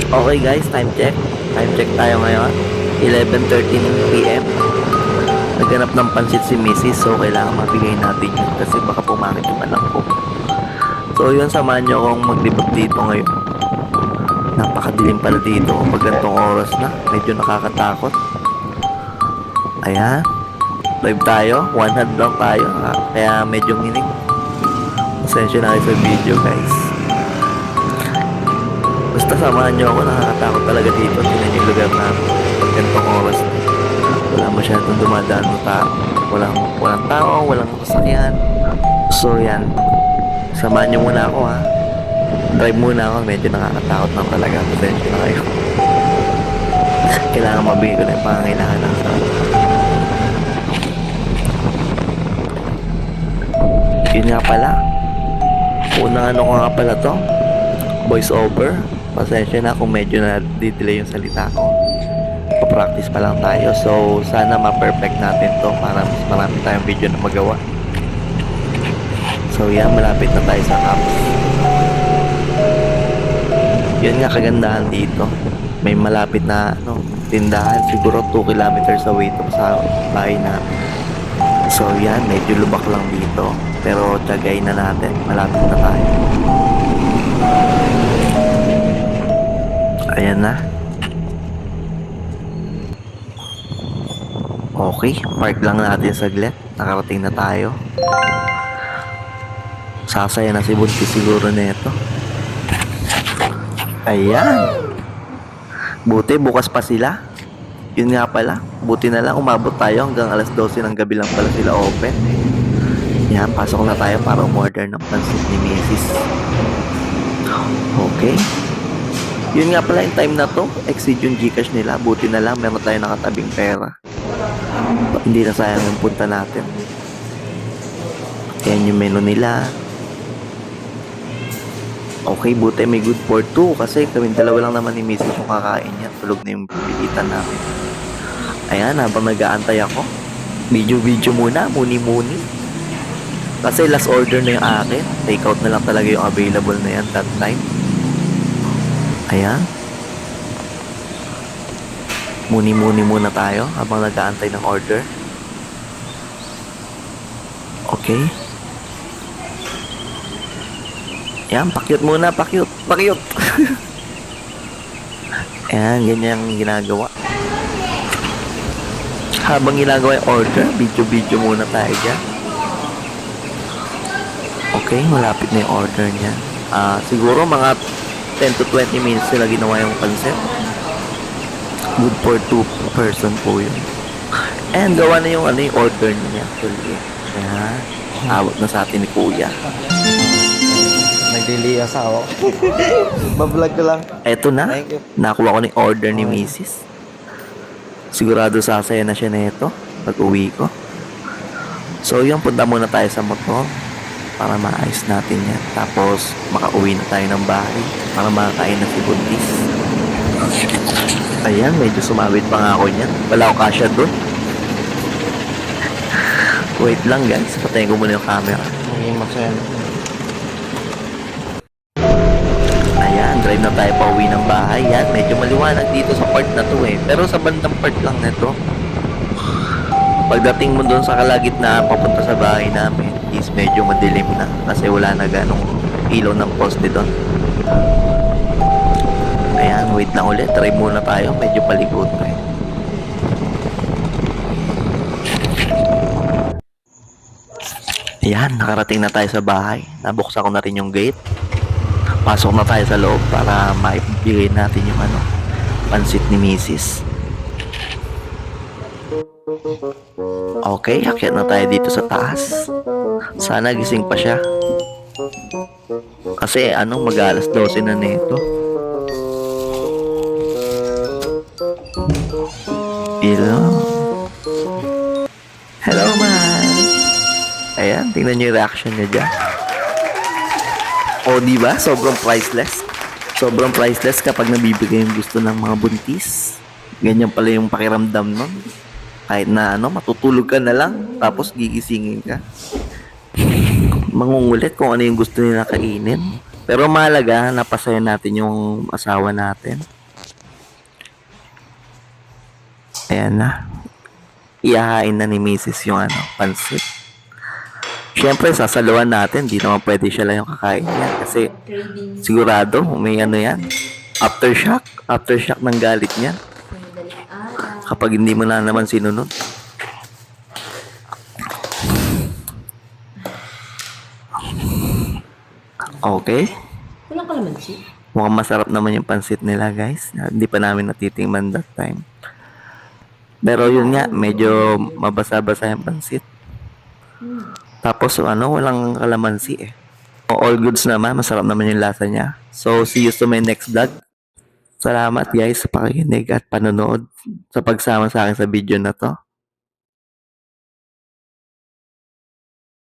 Okay guys, time check. Time check tayo ngayon. 11:13 PM. Naghanap ng pansit si Mrs. So kailangan mabigay natin yun kasi baka pumangit yung anak ko. So yun, samahan nyo akong maglibot dito ngayon. Napakadilim pala dito pag gantong oras na. Medyo nakakatakot. Ayan. Live tayo. One hand lang tayo. Kaya medyo nginig. Pasensya na kayo sa video guys. Basta samahan nyo ako, nakakatakot talaga dito. Tingnan yung lugar namin. Pag ganitong oras na. Wala masyadong dumadaan ng tao. Walang tao, walang sasakyan. So yan. Samahan nyo muna ako ha. Drive muna ako. Medyo nakakatakot lang talaga. Pasensya na kayo. Kailangan mabigay ko na yung pangangailangan ng sa yun nga pala. Unang ano ko nga pala to, voice over. Pasensya na kung medyo na delay yung salita ko. Pa-practice pa lang tayo. So sana ma-perfect natin to para mas marami tayong video na magawa. So yan, malapit na tayo sa campus. Yun nga kagandahan dito. May malapit na tindahan. Siguro 2 kilometers away to sa bahay namin. So yan, medyo lubak lang dito. Pero tiyagay na natin. Malapit na tayo. Ayan na. Okay, park lang natin saglit. Nakarating na tayo. Sasaya na si Buntis siguro nito. Ayan. Buti bukas pa sila. Yun nga pala. Buti na lang umabot tayo hanggang alas 12 ng gabi lang pala sila open. Yan, pasok na tayo para umorder ng pansit ni Mrs. Okay. Yun nga pala yung time na to. Exceed yung Gcash nila. Buti na lang meron tayo nakatabing pera. Hindi na sayang yung punta natin. Yan yung menu nila. Okay, buti may good for 2 kasi kami dalawa lang naman ni Mrs. yung kakain niya. Tulog na yung pipilitan namin. Ayan, habang nag-aantay ako. Video muna, muni. Kasi last order na yung akin. Take out na lang talaga yung available na yan that time. Ayan. Muni muna tayo habang nag-aantay ng order. Okay. Ayan, pakyut muna, pakyut. Ayan, ganyan yung ginagawa. Habang ginagawa yung order, video muna tayo dyan. Okay, malapit na yung order niya. Siguro mga 10 to 20 minutes sila ginawa yung pansit. Good for 2 person po yun. And gawa na yung yung order niya actually. Ayan, awag na sa atin ni Kuya. Nagdili asawa. Bablog ko lang. Eto na, nakuha ko na yung order ni Mrs. Sigurado sasaya na siya nito pag uwi ko. So yun, punta muna tayo sa motor para maayos natin yan. Tapos makauwi na tayo ng bahay para makakain na si Buntis. Ayan, medyo sumabit pa nga ako niyan. Wala ko kasya doon. Wait lang guys, patayin ko muna yung camera. Naging masaya. Ayan, drive na tayo pa uwi ng bahay. Yan, medyo maliwanag dito sa part na to eh. Pero sa bandang part lang nito. Pagdating mo doon sa kalagitnaan papunta sa bahay namin is medyo madilim na kasi wala na ganong ilaw ng poste doon. Ayan, wait lang ulit. Try muna tayo. Medyo palikot na eh. Ayan, nakarating na tayo sa bahay. Nabuksan ko na rin yung gate. Pasok na tayo sa loob para maibigay natin yung pansit ni Mrs. Okay, akyat na tayo dito sa taas. Sana gising pa siya. Kasi mag-alas 12 na nito. Hello man. Ayan, tingnan niyo yung reaction niya dyan. O diba, sobrang priceless. Sobrang priceless kapag nabibigay yung gusto ng mga buntis. Ganyan pala yung pakiramdam nun. Kahit na matutulog ka na lang, tapos gigisingin ka. Mangungulit kung ano yung gusto nila kainin. Pero mahalaga, napasaya natin yung asawa natin. Ayan na. Iyahain na ni Mrs. yung pansit. Siyempre, sasaluhan natin. Di naman pwede siya lang yung kakain yan. Kasi Cravings. sigurado, may yan. Aftershock. Aftershock ng galit niya. Madaling araw. Kapag hindi mo na naman sinunod. Okay. Walang kalamansi. Mukhang masarap naman yung pansit nila, guys. Hindi pa namin natitingman that time. Pero yun nga, medyo mabasa-basa yung pansit. Tapos walang kalamansi eh. All goods naman, masarap naman yung lasa niya. So, see you to my next vlog. Salamat guys sa pakikinig at panonood sa pagsama sa akin sa video na to.